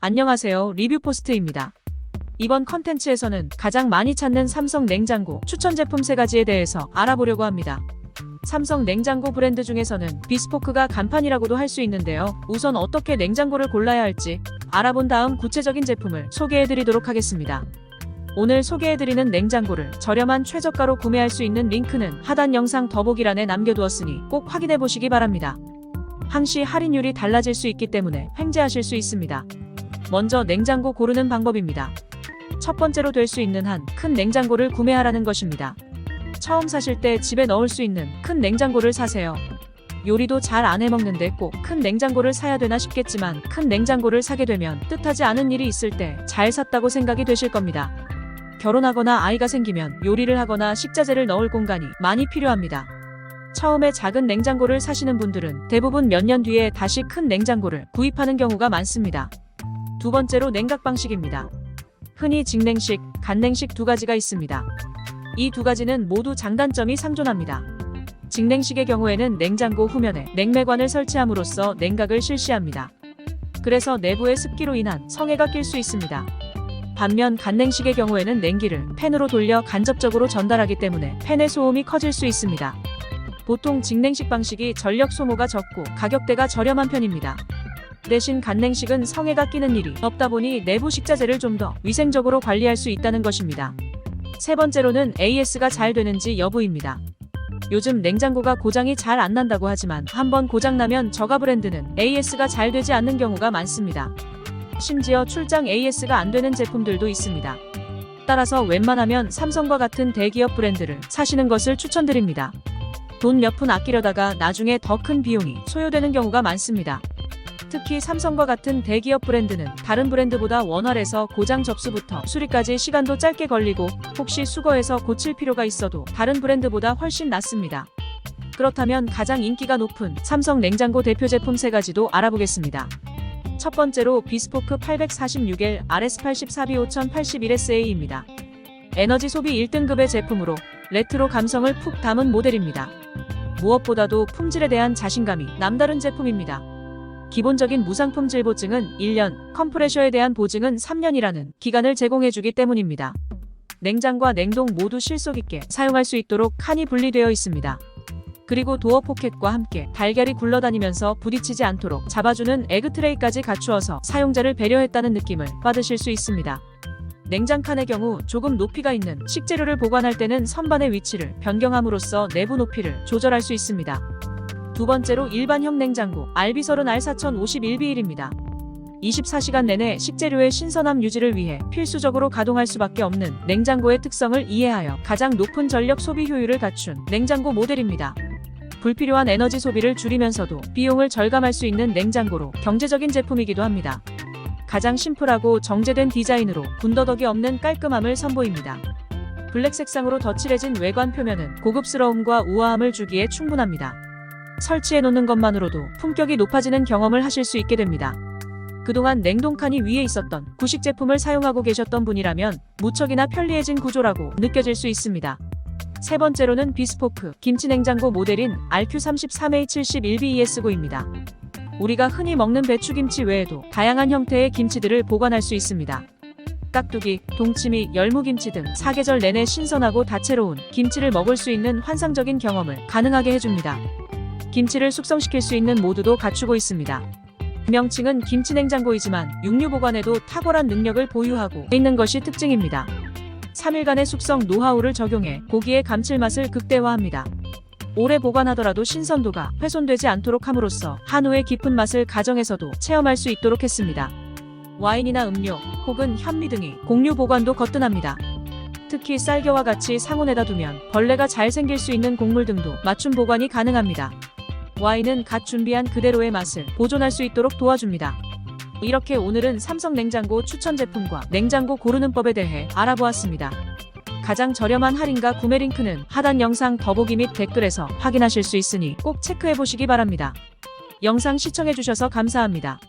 안녕하세요. 리뷰 포스트입니다. 이번 컨텐츠에서는 가장 많이 찾는 삼성 냉장고 추천 제품 3가지에 대해서 알아보려고 합니다. 삼성 냉장고 브랜드 중에서는 비스포크가 간판이라고도 할 수 있는데요. 우선 어떻게 냉장고를 골라야 할지 알아본 다음 구체적인 제품을 소개해드리도록 하겠습니다. 오늘 소개해드리는 냉장고를 저렴한 최저가로 구매할 수 있는 링크는 하단 영상 더보기란에 남겨두었으니 꼭 확인해보시기 바랍니다. 항시 할인율이 달라질 수 있기 때문에 횡재하실 수 있습니다. 먼저 냉장고 고르는 방법입니다. 첫 번째로 될 수 있는 한 큰 냉장고를 구매하라는 것입니다. 처음 사실 때 집에 넣을 수 있는 큰 냉장고를 사세요. 요리도 잘 안 해먹는데 꼭 큰 냉장고를 사야 되나 싶겠지만 큰 냉장고를 사게 되면 뜻하지 않은 일이 있을 때 잘 샀다고 생각이 되실 겁니다. 결혼하거나 아이가 생기면 요리를 하거나 식자재를 넣을 공간이 많이 필요합니다. 처음에 작은 냉장고를 사시는 분들은 대부분 몇 년 뒤에 다시 큰 냉장고를 구입하는 경우가 많습니다. 두 번째로 냉각 방식입니다. 흔히 직냉식, 간냉식 두 가지가 있습니다. 이 두 가지는 모두 장단점이 상존합니다. 직냉식의 경우에는 냉장고 후면에 냉매관을 설치함으로써 냉각을 실시합니다. 그래서 내부의 습기로 인한 성에가 낄 수 있습니다. 반면 간냉식의 경우에는 냉기를 팬으로 돌려 간접적으로 전달하기 때문에 팬의 소음이 커질 수 있습니다. 보통 직냉식 방식이 전력 소모가 적고 가격대가 저렴한 편입니다. 대신 간냉식은 성에가 끼는 일이 없다 보니 내부 식자재를 좀 더 위생적으로 관리할 수 있다는 것입니다. 세 번째로는 AS가 잘 되는지 여부입니다. 요즘 냉장고가 고장이 잘 안 난다고 하지만 한번 고장나면 저가 브랜드는 AS가 잘 되지 않는 경우가 많습니다. 심지어 출장 AS가 안 되는 제품들도 있습니다. 따라서 웬만하면 삼성과 같은 대기업 브랜드를 사시는 것을 추천드립니다. 돈 몇 푼 아끼려다가 나중에 더 큰 비용이 소요되는 경우가 많습니다. 특히 삼성과 같은 대기업 브랜드는 다른 브랜드보다 원활해서 고장 접수부터 수리까지 시간도 짧게 걸리고 혹시 수거해서 고칠 필요가 있어도 다른 브랜드보다 훨씬 낫습니다. 그렇다면 가장 인기가 높은 삼성 냉장고 대표 제품 3가지도 알아보겠습니다. 첫 번째로 비스포크 846L RS84B 5081SA입니다. 에너지 소비 1등급의 제품으로 레트로 감성을 푹 담은 모델입니다. 무엇보다도 품질에 대한 자신감이 남다른 제품입니다. 기본적인 무상품 질보증은 1년, 컴프레셔에 대한 보증은 3년이라는 기간을 제공해주기 때문입니다. 냉장과 냉동 모두 실속 있게 사용할 수 있도록 칸이 분리되어 있습니다. 그리고 도어 포켓과 함께 달걀이 굴러다니면서 부딪히지 않도록 잡아주는 에그트레이까지 갖추어서 사용자를 배려했다는 느낌을 받으실 수 있습니다. 냉장칸의 경우 조금 높이가 있는 식재료를 보관할 때는 선반의 위치를 변경함으로써 내부 높이를 조절할 수 있습니다. 두 번째로 일반형 냉장고 알비설은 R4051BL입니다. 24시간 내내 식재료의 신선함 유지를 위해 필수적으로 가동할 수밖에 없는 냉장고의 특성을 이해하여 가장 높은 전력 소비 효율을 갖춘 냉장고 모델입니다. 불필요한 에너지 소비를 줄이면서도 비용을 절감할 수 있는 냉장고로 경제적인 제품이기도 합니다. 가장 심플하고 정제된 디자인으로 군더더기 없는 깔끔함을 선보입니다. 블랙 색상으로 덧칠해진 외관 표면은 고급스러움과 우아함을 주기에 충분합니다. 설치해 놓는 것만으로도 품격이 높아지는 경험을 하실 수 있게 됩니다. 그동안 냉동칸이 위에 있었던 구식 제품을 사용하고 계셨던 분이라면 무척이나 편리해진 구조라고 느껴질 수 있습니다. 세 번째로는 비스포크 김치냉장고 모델인 RQ33A71BES9입니다. 우리가 흔히 먹는 배추김치 외에도 다양한 형태의 김치들을 보관할 수 있습니다. 깍두기, 동치미, 열무김치 등 사계절 내내 신선하고 다채로운 김치를 먹을 수 있는 환상적인 경험을 가능하게 해줍니다. 김치를 숙성시킬 수 있는 모드도 갖추고 있습니다. 명칭은 김치냉장고이지만 육류 보관에도 탁월한 능력을 보유하고 있는 것이 특징입니다. 3일간의 숙성 노하우를 적용해 고기의 감칠맛을 극대화합니다. 오래 보관하더라도 신선도가 훼손되지 않도록 함으로써 한우의 깊은 맛을 가정에서도 체험할 수 있도록 했습니다. 와인이나 음료, 혹은 현미 등이 공유 보관도 거뜬합니다. 특히 쌀겨와 같이 상온에다 두면 벌레가 잘 생길 수 있는 곡물 등도 맞춤 보관이 가능합니다. 와인은 갓 준비한 그대로의 맛을 보존할 수 있도록 도와줍니다. 이렇게 오늘은 삼성 냉장고 추천 제품과 냉장고 고르는 법에 대해 알아보았습니다. 가장 저렴한 할인과 구매 링크는 하단 영상 더보기 및 댓글에서 확인하실 수 있으니 꼭 체크해보시기 바랍니다. 영상 시청해주셔서 감사합니다.